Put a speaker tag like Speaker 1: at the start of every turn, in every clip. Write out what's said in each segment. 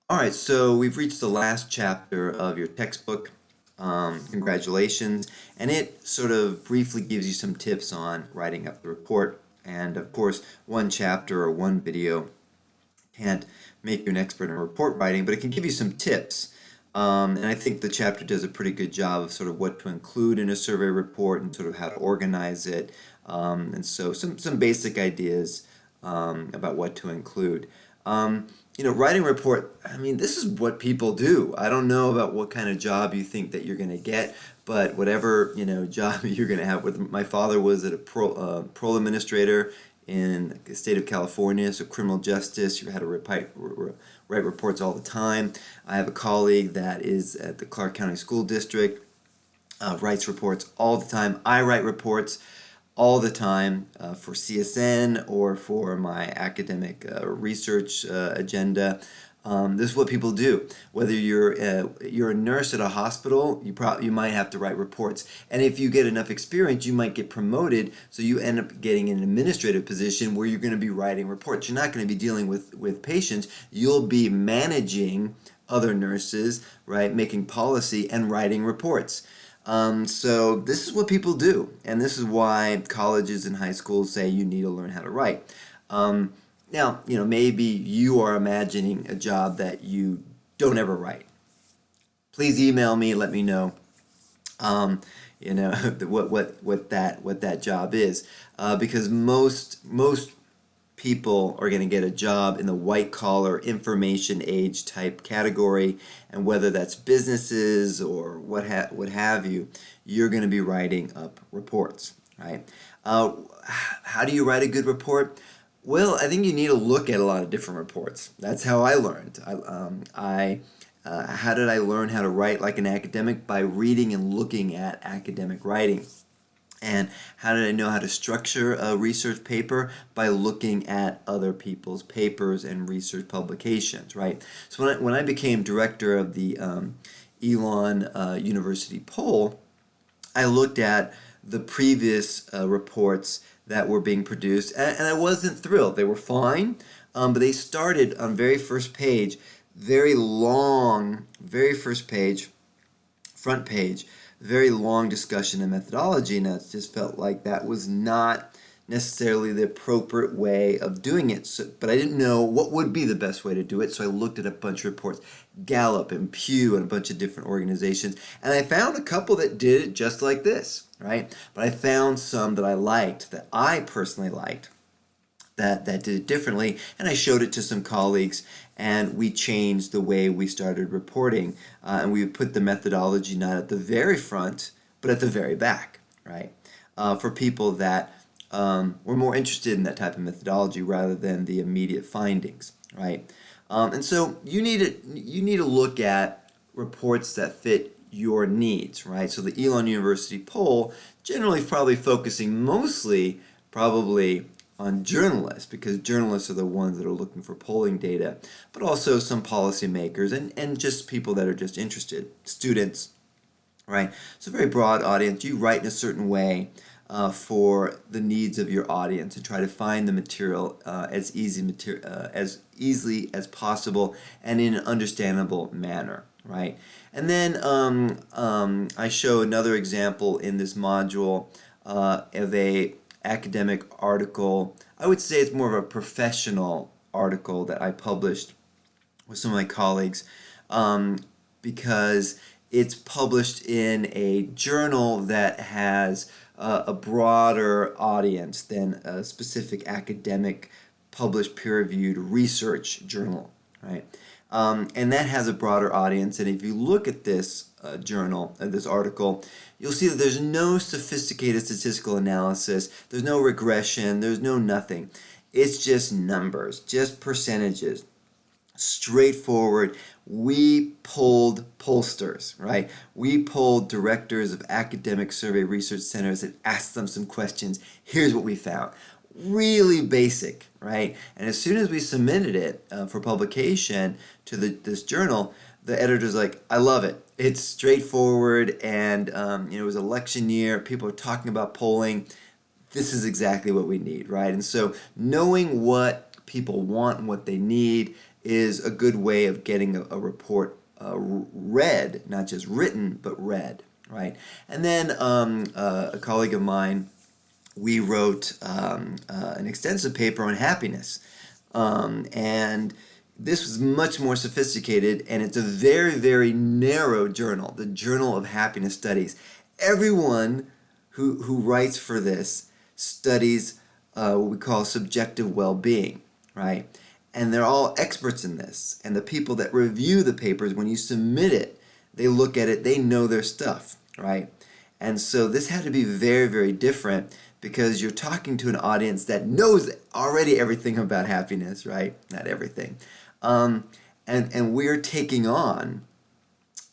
Speaker 1: All right, so we've reached the last chapter of your textbook. Congratulations. And it sort of briefly gives you some tips on writing up the report. And of course, one chapter or one video can't make you an expert in report writing, but it can give you some tips. And I think the chapter does a pretty good job of sort of what to include in a survey report and sort of how to organize it. And so some basic ideas about what to include. Writing a report, I mean, this is what people do. I don't know about what kind of job you think that you're going to get, but whatever, job you're going to have. With my father was at a parole administrator in the state of California, so criminal justice. You had to write reports all the time. I have a colleague that is at the Clark County School District, writes reports all the time. I write reports all the time for CSN or for my academic research agenda. This is what people do. Whether you're a nurse at a hospital, you might have to write reports, and if you get enough experience, you might get promoted. So you end up getting an administrative position where you're going to be writing reports. You're not going to be dealing with patients. You'll be managing other nurses, right, making policy and writing reports. So this is what people do, and this is why colleges and high schools say you need to learn how to write. Now, maybe you are imagining a job that you don't ever write. Please email me, let me know, what that job is, because most people are going to get a job in the white collar information age type category, and whether that's businesses or what have you, you're going to be writing up reports, right? How do you write a good report? Well, I think you need to look at a lot of different reports. That's how I learned. How did I learn how to write like an academic? By reading and looking at academic writing. And how did I know how to structure a research paper? By looking at other people's papers and research publications, right? So when I became director of the Elon University poll, I looked at the previous reports that were being produced, and I wasn't thrilled. They were fine, but they started on very first page, very long, very first page, front page, very long discussion and methodology, and I just felt like that was not necessarily the appropriate way of doing it. So, but I didn't know what would be the best way to do it, so I looked at a bunch of reports, Gallup and Pew and a bunch of different organizations, and I found a couple that did it just like this, right? But I found some that I liked, that I personally liked, that did it differently, and I showed it to some colleagues, and we changed the way we started reporting, and we put the methodology not at the very front, but at the very back, right? For people that were more interested in that type of methodology rather than the immediate findings, right? And so you need to look at reports that fit your needs, right? So the Elon University poll generally is probably focusing mostly probably on journalists, because journalists are the ones that are looking for polling data, but also some policymakers and just people that are just interested, students, right? So a very broad audience. You write in a certain way for the needs of your audience and try to find the material as easily as possible and in an understandable manner, right? And then I show another example in this module of a academic article. I would say it's more of a professional article that I published with some of my colleagues, because it's published in a journal that has a broader audience than a specific academic published peer-reviewed research journal, right? And that has a broader audience. And if you look at this journal, this article, you'll see that there's no sophisticated statistical analysis, there's no regression, there's no nothing. It's just numbers, just percentages, straightforward. We polled pollsters, right? We polled directors of academic survey research centers and asked them some questions. Here's what we found. Really basic, right? And as soon as we submitted it for publication to this journal, the editor's like, I love it. It's straightforward, and it was election year. People are talking about polling. This is exactly what we need, right? And so knowing what people want and what they need is a good way of getting a report read, not just written, but read, right? And then a colleague of mine, we wrote an extensive paper on happiness. And this was much more sophisticated, and it's a very, very narrow journal, the Journal of Happiness Studies. Everyone who writes for this studies what we call subjective well-being, right? And they're all experts in this. And the people that review the papers, when you submit it, they look at it, they know their stuff, right? And so this had to be very, very different because you're talking to an audience that knows already everything about happiness, right? Not everything. And we're taking on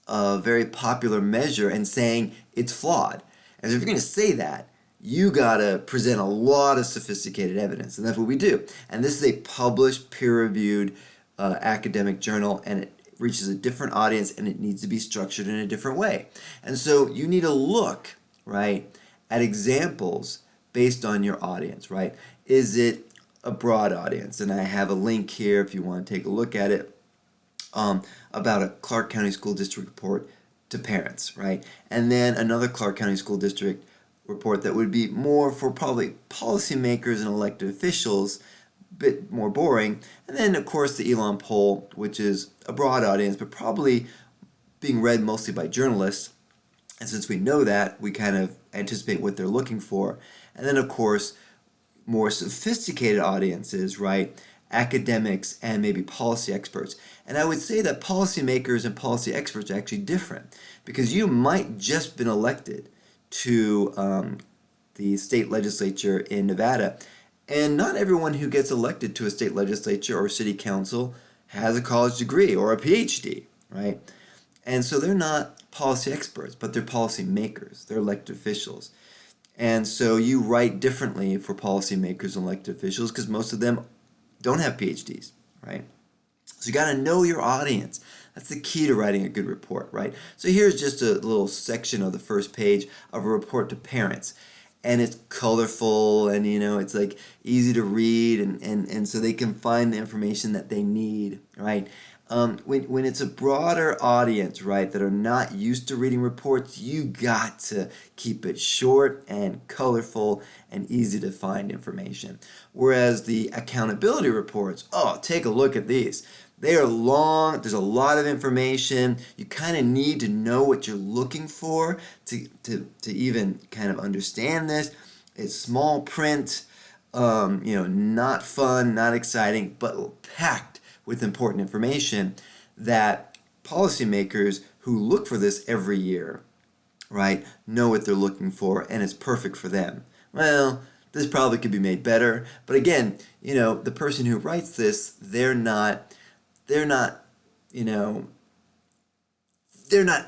Speaker 1: a very popular measure and saying it's flawed. And so if you're going to say that, you got to present a lot of sophisticated evidence. And that's what we do. And this is a published, peer-reviewed academic journal, and it reaches a different audience, and it needs to be structured in a different way. And so you need to look, right, at examples based on your audience, right? Is it a broad audience? And I have a link here if you want to take a look at it about a Clark County School District report to parents, right? And then another Clark County School District report that would be more for probably policymakers and elected officials, a bit more boring. And then, of course, the Elon poll, which is a broad audience, but probably being read mostly by journalists. And since we know that, we kind of anticipate what they're looking for. And then, of course, more sophisticated audiences, right? Academics and maybe policy experts. And I would say that policymakers and policy experts are actually different because you might just been elected to the state legislature in Nevada. And not everyone who gets elected to a state legislature or city council has a college degree or a PhD, right? And so they're not policy experts, but they're policy makers. They're elected officials. And so you write differently for policymakers and elected officials because most of them don't have PhDs, right? So you got to know your audience. That's the key to writing a good report, right? So here's just a little section of the first page of a report to parents. And it's colorful and, it's like easy to read and so they can find the information that they need, right? When it's a broader audience, right, that are not used to reading reports, you got to keep it short and colorful and easy to find information. Whereas the accountability reports, take a look at these. They are long, there's a lot of information. You kind of need to know what you're looking for to even kind of understand this. It's small print, not fun, not exciting, but packed with important information that policymakers who look for this every year, right, know what they're looking for, and it's perfect for them. Well, this probably could be made better, but again, the person who writes this, they're not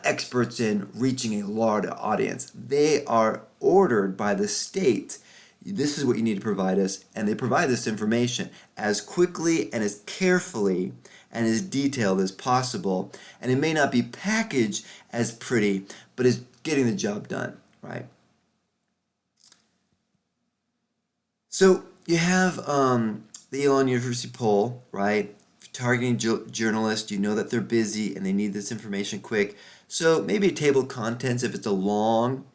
Speaker 1: experts in reaching a large audience. They are ordered by the state. This is what you need to provide us, and they provide this information as quickly and as carefully and as detailed as possible. And it may not be packaged as pretty, but it's getting the job done, right? So you have the Elon University poll, right? If you're targeting journalists, you know that they're busy and they need this information quick. So maybe a table of contents if it's a long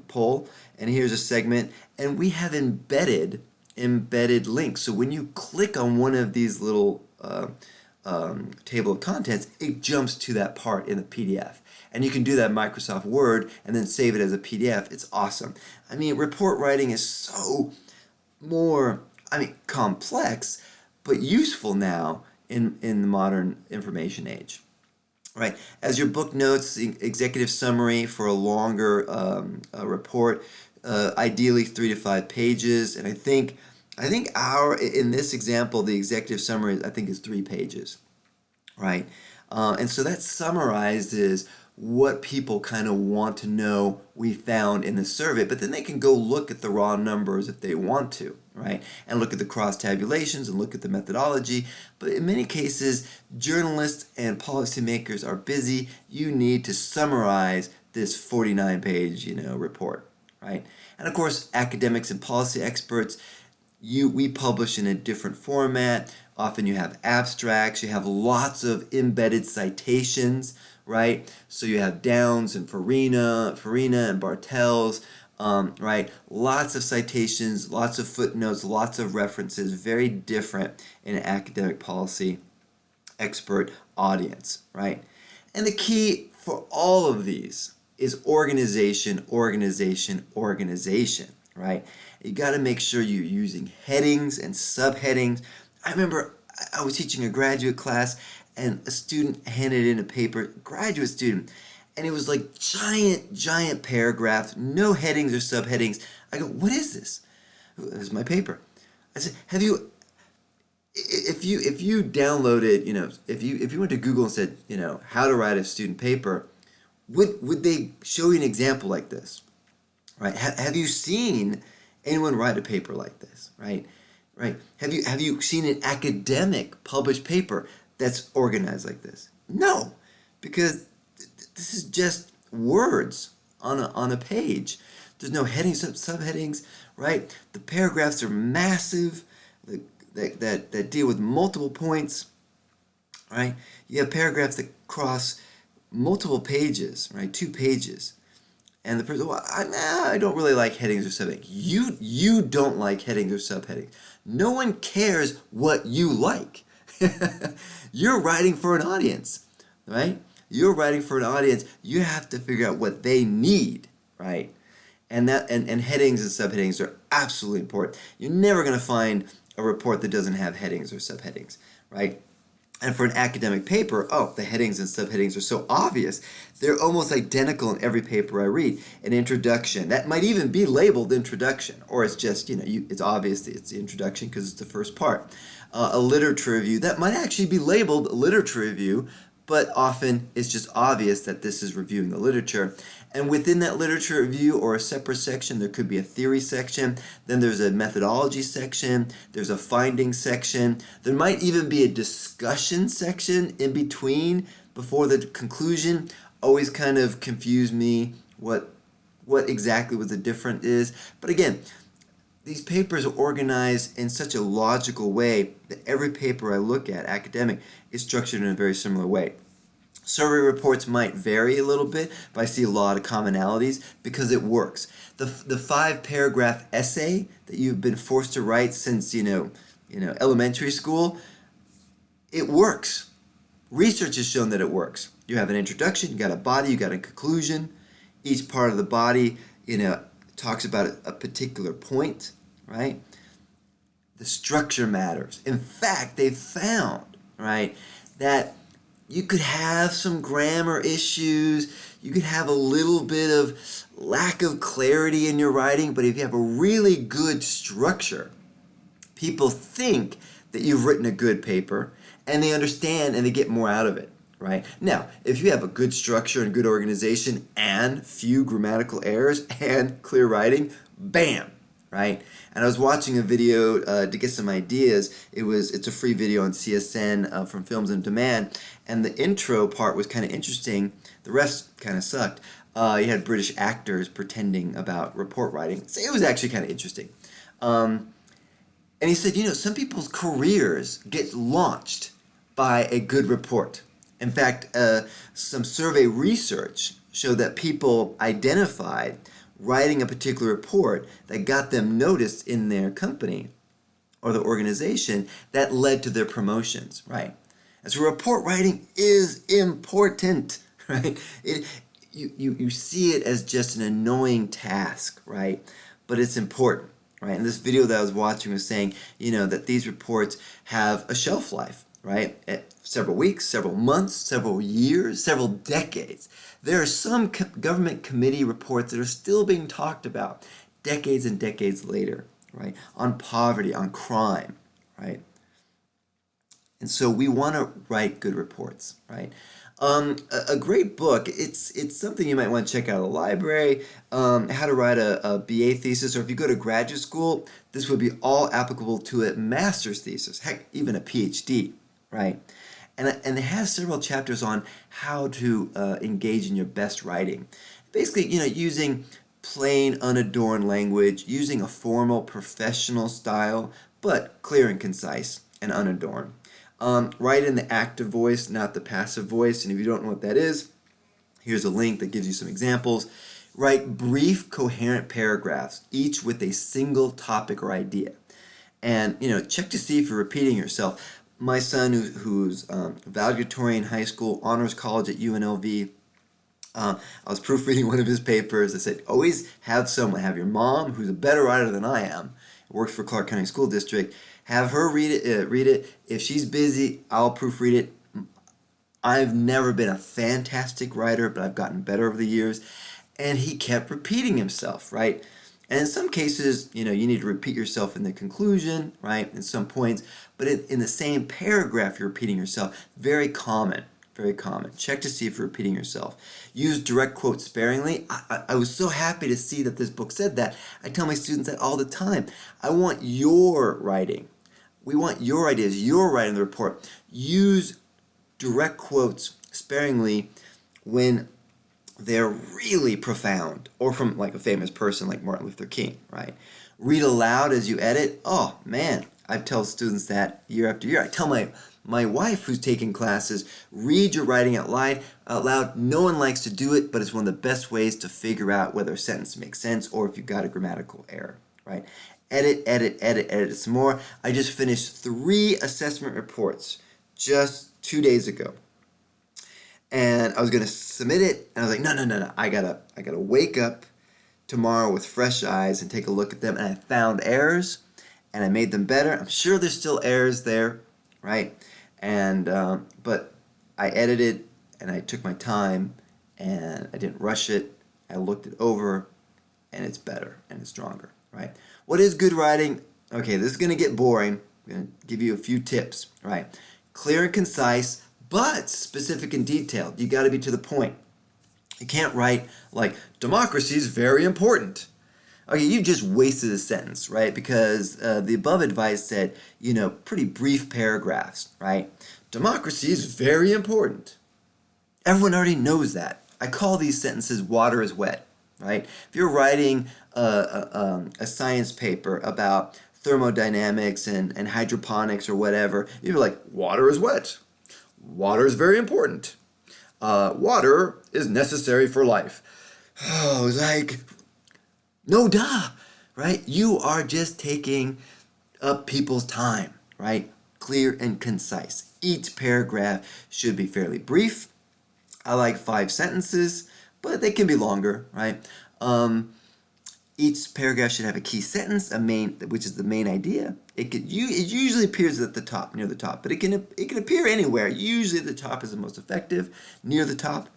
Speaker 1: poll. And here's a segment, and we have embedded links. So when you click on one of these little table of contents, it jumps to that part in the PDF. And you can do that in Microsoft Word and then save it as a PDF. It's awesome. Report writing is so more, complex, but useful now in the modern information age. Right, as your book notes, the executive summary for a longer report, ideally 3 to 5 pages, and I think in this example the executive summary is 3 pages, right, and so that summarizes what people kind of want to know we found in the survey, but then they can go look at the raw numbers if they want to, right? And look at the cross tabulations and look at the methodology. But in many cases, journalists and policymakers are busy. You need to summarize this 49-page, report, right? And of course, academics and policy experts, we publish in a different format. Often you have abstracts, you have lots of embedded citations, right? So you have Downs and Farina and Bartels, right? Lots of citations, lots of footnotes, lots of references, very different in an academic policy expert audience, right? And the key for all of these is organization, organization, organization, right? You got to make sure you're using headings and subheadings. I remember I was teaching a graduate class and a student handed in a paper, graduate student, and it was like giant paragraphs, no headings or subheadings. I go, what is this? This is my paper. I said, if you downloaded, if you went to Google and said, how to write a student paper, would they show you an example like this, right? Have you seen anyone write a paper like this, right? Right? Have you seen an academic published paper that's organized like this? No, because this is just words on a page. There's no headings, subheadings, right? The paragraphs are massive. That deal with multiple points, right? You have paragraphs that cross multiple pages, right? 2 pages. And the person, well, I don't really like headings or subheadings. You don't like headings or subheadings. No one cares what you like. You're writing for an audience, right? You're writing for an audience. You have to figure out what they need, right? And headings and subheadings are absolutely important. You're never going to find a report that doesn't have headings or subheadings, right? And for an academic paper, the headings and subheadings are so obvious. They're almost identical in every paper I read. An introduction, that might even be labeled introduction, or it's just, it's obvious that it's the introduction because it's the first part. A literature review, that might actually be labeled literature review, but often it's just obvious that this is reviewing the literature. And within that literature review or a separate section, there could be a theory section, then there's a methodology section, there's a findings section, there might even be a discussion section in between before the conclusion. Always kind of confused me what exactly what the difference is. But again, these papers are organized in such a logical way that every paper I look at, academic, is structured in a very similar way. Survey reports might vary a little bit, but I see a lot of commonalities because it works. The 5-paragraph essay that you've been forced to write since elementary school, it works. Research has shown that it works. You have an introduction, you got a body, you got a conclusion. Each part of the body, talks about a particular point, right? The structure matters. In fact, they've found, right, that you could have some grammar issues, you could have a little bit of lack of clarity in your writing, but if you have a really good structure, people think that you've written a good paper, and they understand and they get more out of it, right? Now, if you have a good structure and good organization and few grammatical errors and clear writing, bam, right? And I was watching a video to get some ideas. It's a free video on CSN from Films on Demand, and the intro part was kind of interesting. The rest kind of sucked. You had British actors pretending about report writing. So it was actually kind of interesting. And he said, some people's careers get launched by a good report. In fact, some survey research showed that people identified writing a particular report that got them noticed in their company or the organization that led to their promotions, right? And so report writing is important, right? You see it as just an annoying task, right? But it's important, right? And this video that I was watching was saying, that these reports have a shelf life, right? Several weeks, several months, several years, several decades. There are some government committee reports that are still being talked about decades and decades later, right? On poverty, on crime, right? And so we want to write good reports, right? A great book, it's something you might want to check out at the library, how to write a BA thesis, or if you go to graduate school, this would be all applicable to a master's thesis, heck, even a PhD, right? And it has several chapters on how to engage in your best writing. Basically, using plain, unadorned language, using a formal, professional style, but clear and concise, and unadorned. Write in the active voice, not the passive voice. And if you don't know what that is, here's a link that gives you some examples. Write brief, coherent paragraphs, each with a single topic or idea. And, check to see if you're repeating yourself. My son, who's valedictorian in high school, honors college at UNLV, I was proofreading one of his papers. I said, always have someone, have your mom, who's a better writer than I am, works for Clark County School District, have her read it. If she's busy, I'll proofread it. I've never been a fantastic writer, but I've gotten better over the years. And he kept repeating himself, right? And in some cases, you need to repeat yourself in the conclusion, right, in some points. But in the same paragraph, you're repeating yourself. Very common, very common. Check to see if you're repeating yourself. Use direct quotes sparingly. I was so happy to see that this book said that. I tell my students that all the time. I want your writing. We want your ideas. You're writing the report. Use direct quotes sparingly when they're really profound, or from like a famous person like Martin Luther King, right? Read aloud as you edit. Oh man, I tell students that year after year. I tell my wife who's taking classes, read your writing out loud. No one likes to do it, but it's one of the best ways to figure out whether a sentence makes sense or if you've got a grammatical error, right? Edit some more. I just finished 3 assessment reports just 2 days ago. And I was gonna submit it, and I was like, no. I gotta wake up tomorrow with fresh eyes and take a look at them. And I found errors, and I made them better. I'm sure there's still errors there, right? And but I edited, and I took my time, and I didn't rush it. I looked it over, and it's better and it's stronger, right? What is good writing? Okay, this is gonna get boring. I'm gonna give you a few tips, right? Clear and concise, but specific and detailed. You got to be to the point. You can't write like, democracy is very important. Okay, you just wasted a sentence, right? Because the above advice said, pretty brief paragraphs, right? Democracy is very important. Everyone already knows that. I call these sentences water is wet, right? If you're writing a science paper about thermodynamics and hydroponics or whatever, you'd be like, water is wet. Water is very important. Water is necessary for life. Oh, it's like, no duh, right? You are just taking up people's time, right? Clear and concise. Each paragraph should be fairly brief. I like 5 sentences, but they can be longer, right? Each paragraph should have a key sentence, which is the main idea. It usually appears at the top, near the top, but it can appear anywhere. Usually the top is the most effective, near the top,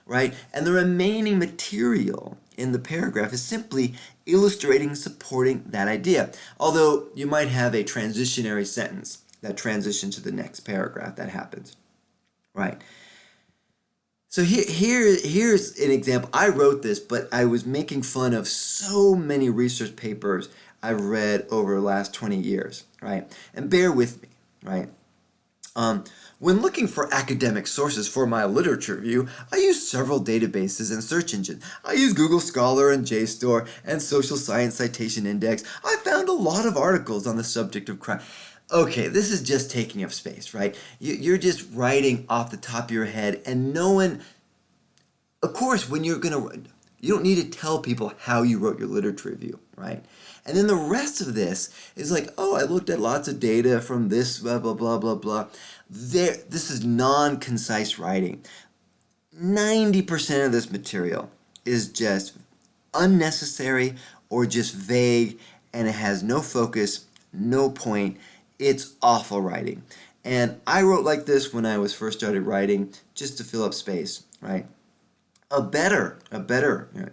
Speaker 1: right? And the remaining material in the paragraph is simply illustrating, supporting that idea. Although you might have a transitionary sentence that transitions to the next paragraph. That happens, right? So here's an example. I wrote this, but I was making fun of so many research papers I've read over the last 20 years, right? And bear with me, right? When looking for academic sources for my literature review, I use several databases and search engines. I use Google Scholar and JSTOR and Social Science Citation Index. I found a lot of articles on the subject of crime. Okay, this is just taking up space, right? You're just writing off the top of your head, and no one, of course, when you don't need to tell people how you wrote your literature review, right? And then the rest of this is like, oh, I looked at lots of data from this, blah, blah, blah, blah, blah. This is non-concise writing. 90% of this material is just unnecessary or just vague, and it has no focus, no point. It's awful writing. And I wrote like this when I was first started writing, just to fill up space, right? A better,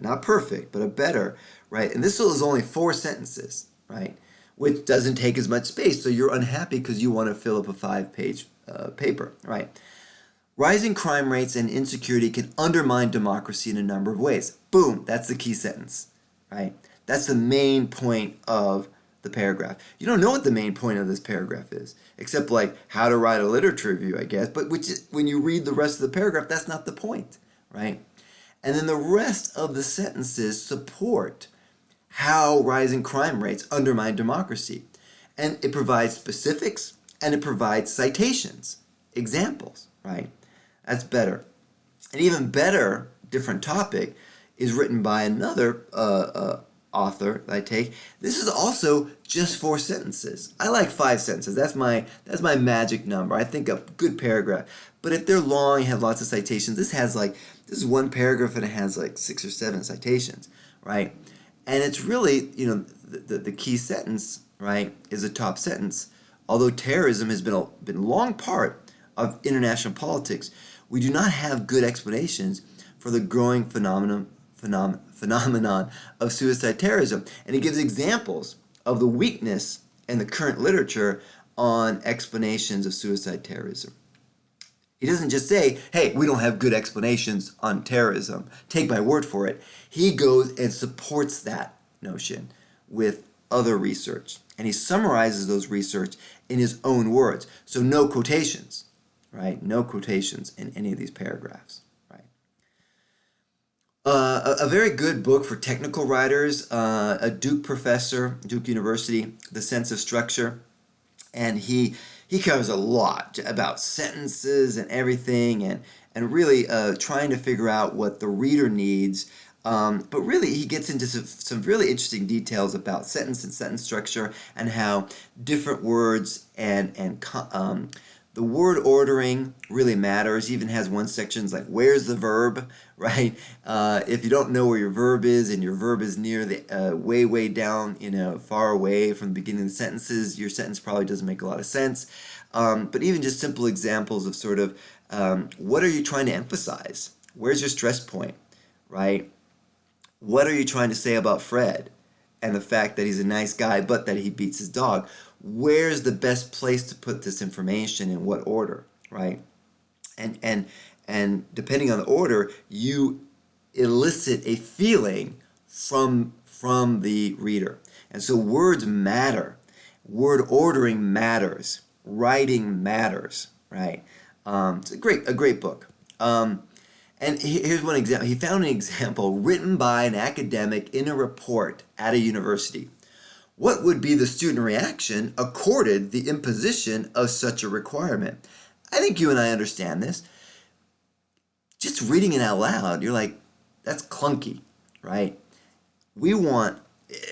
Speaker 1: not perfect, but a better, right? And this is only 4 sentences, right? Which doesn't take as much space, so you're unhappy because you want to fill up a 5-page paper, right? Rising crime rates and insecurity can undermine democracy in a number of ways. Boom, that's the key sentence, right? That's the main point of the paragraph. You don't know what the main point of this paragraph is, except like how to write a literature review, I guess. But when you read the rest of the paragraph, that's not the point, right? And then the rest of the sentences support how rising crime rates undermine democracy. And it provides specifics and it provides citations, examples, right? That's better. An even better, different topic is written by another author that I take. This is also just 4 sentences. I like 5 sentences. That's my magic number. I think a good paragraph. But if they're long, have lots of citations. This is one paragraph and it has like 6 or 7 citations, right? And it's really, the key sentence, right, is a top sentence. Although terrorism has been a long part of international politics, we do not have good explanations for the growing phenomenon of suicide terrorism. And he gives examples of the weakness in the current literature on explanations of suicide terrorism. He doesn't just say, hey, we don't have good explanations on terrorism. Take my word for it. He goes and supports that notion with other research. And he summarizes those research in his own words. So no quotations, right? No quotations in any of these paragraphs, right? A very good book for technical writers, a Duke professor, Duke University, The Sense of Structure. And he covers a lot about sentences and everything, and really trying to figure out what the reader needs. But really, he gets into some really interesting details about sentence and sentence structure and how different words and the word ordering really matters. He even has one section like, where's the verb, right? If you don't know where your verb is and your verb is near the way down, far away from the beginning of the sentences, your sentence probably doesn't make a lot of sense. But even just simple examples of sort of, what are you trying to emphasize? Where's your stress point, right? What are you trying to say about Fred and the fact that he's a nice guy but that he beats his dog? Where's the best place to put this information, in what order, right? And depending on the order, you elicit a feeling from the reader. And so words matter. Word ordering matters. Writing matters, right? It's a great book. And here's one example. He found an example written by an academic in a report at a university. What would be the student reaction accorded the imposition of such a requirement? I think you and I understand this. Just reading it out loud, you're like, that's clunky, right? We want,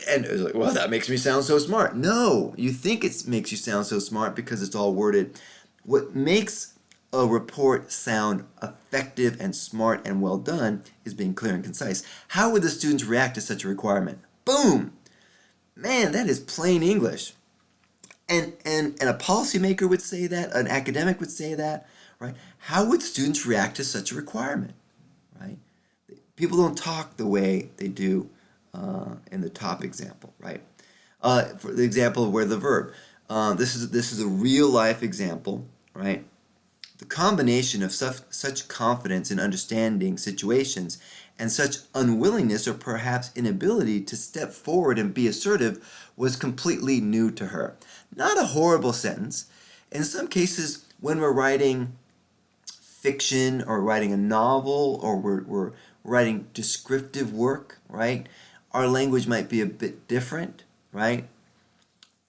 Speaker 1: and it's like, well, that makes me sound so smart. No, you think it makes you sound so smart because it's all worded. What makes a report sound effective and smart and well done is being clear and concise. How would the students react to such a requirement? Boom! Man, that is plain English. And a policymaker would say that, an academic would say that, right? How would students react to such a requirement, right? People don't talk the way they do in the top example, right? For the example of where the verb. This is a real life example, right? The combination of such confidence in understanding situations and such unwillingness or perhaps inability to step forward and be assertive was completely new to her. Not a horrible sentence. In some cases, when we're writing fiction or writing a novel or we're writing descriptive work, right, our language might be a bit different, right?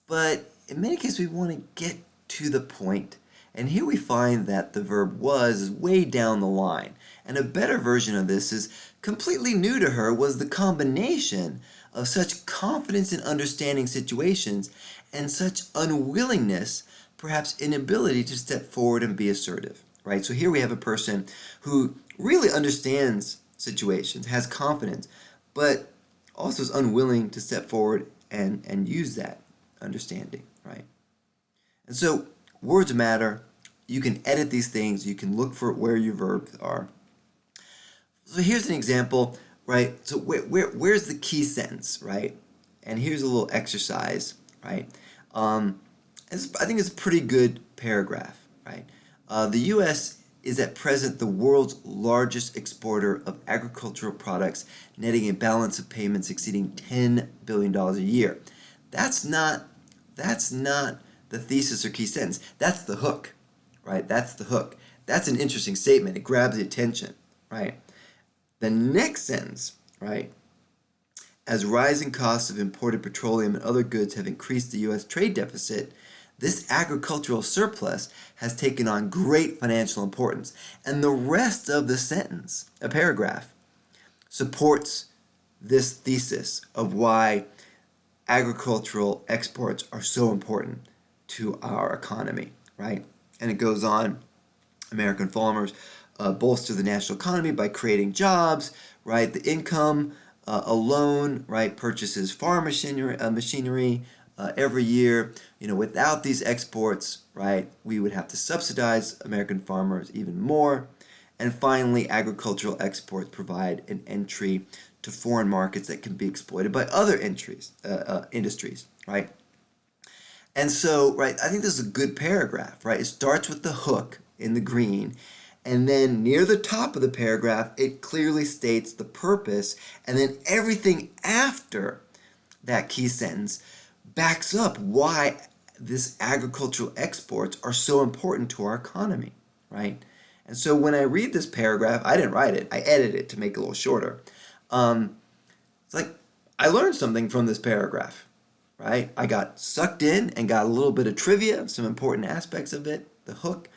Speaker 1: But in many cases, we want to get to the point. And here we find that the verb was is way down the line. And a better version of this is completely new to her was the combination of such confidence in understanding situations and such unwillingness, perhaps inability to step forward and be assertive, right? So here we have a person who really understands situations, has confidence, but also is unwilling to step forward and use that understanding, right? And so words matter. You can edit these things. You can look for where your verbs are. So here's an example, right? So where's the key sentence, right? And here's a little exercise, right? I think it's a pretty good paragraph, right? The U.S. is at present the world's largest exporter of agricultural products, netting a balance of payments exceeding $10 billion a year. That's not the thesis or key sentence. That's the hook, right? That's the hook. That's an interesting statement. It grabs the attention, right? The next sentence, right? As rising costs of imported petroleum and other goods have increased the U.S. trade deficit, this agricultural surplus has taken on great financial importance. And the rest of the sentence, a paragraph, supports this thesis of why agricultural exports are so important to our economy, right? And it goes on, American farmers bolster the national economy by creating jobs, right? The income alone, right, purchases farm machinery every year. Without these exports, right, we would have to subsidize American farmers even more. And finally, agricultural exports provide an entry to foreign markets that can be exploited by other industries, right? And so, right, I think this is a good paragraph, right? It starts with the hook in the green, and then near the top of the paragraph, it clearly states the purpose, and then everything after that key sentence backs up why this agricultural exports are so important to our economy, right? And so when I read this paragraph, I didn't write it, I edited it to make it a little shorter. It's like I learned something from this paragraph, right? I got sucked in and got a little bit of trivia, some important aspects of it, the hook.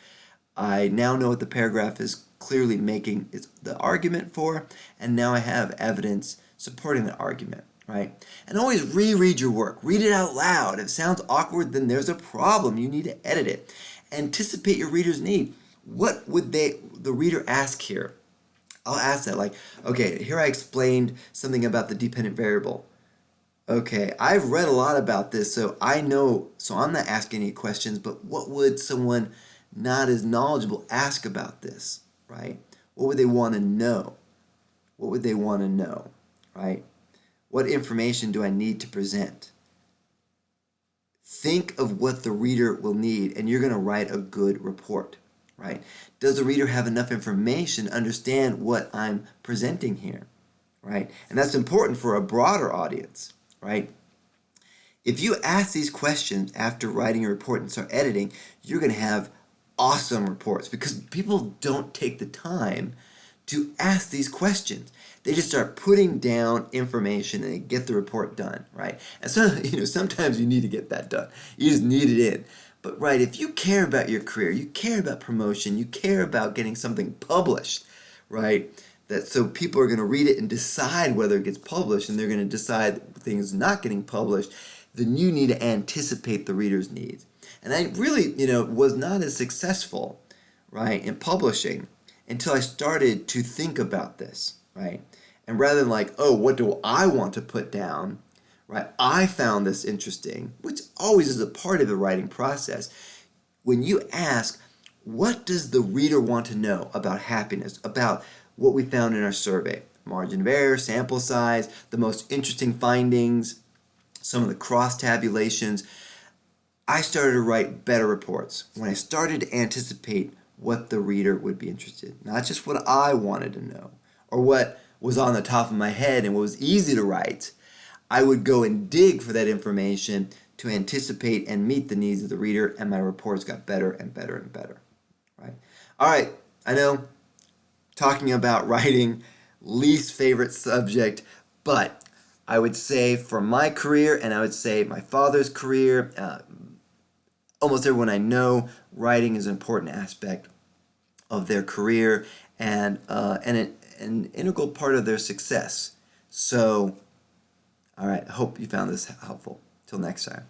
Speaker 1: I now know what the paragraph is clearly making the argument for, and now I have evidence supporting the argument, right? And always reread your work. Read it out loud. If it sounds awkward, then there's a problem. You need to edit it. Anticipate your reader's need. What would the reader ask here? I'll ask that, like, okay, here I explained something about the dependent variable. Okay, I've read a lot about this, so I know, so I'm not asking any questions, but what would someone not as knowledgeable ask about this, right? What would they want to know? What would they want to know, right? What information do I need to present? Think of what the reader will need, and you're going to write a good report, right? Does the reader have enough information to understand what I'm presenting here, right? And that's important for a broader audience, right? If you ask these questions after writing a report and start editing, you're going to have awesome reports because people don't take the time to ask these questions. They just start putting down information and they get the report done, right? And so, sometimes you need to get that done. You just need it in. But right, if you care about your career, you care about promotion, you care about getting something published, right? That so people are going to read it and decide whether it gets published, and they're going to decide things not getting published, then you need to anticipate the reader's needs. And I really, was not as successful, right, in publishing until I started to think about this, right? And rather than like, oh, what do I want to put down, right? I found this interesting, which always is a part of the writing process. When you ask, what does the reader want to know about happiness, about what we found in our survey? Margin of error, sample size, the most interesting findings, some of the cross tabulations. I started to write better reports when I started to anticipate what the reader would be interested in. Not just what I wanted to know or what was on the top of my head and what was easy to write. I would go and dig for that information to anticipate and meet the needs of the reader, and my reports got better and better and better. Right? All right, I know talking about writing, least favorite subject, but I would say for my career, and I would say my father's career, almost everyone I know, writing is an important aspect of their career and an integral part of their success. So, all right, I hope you found this helpful. Till next time.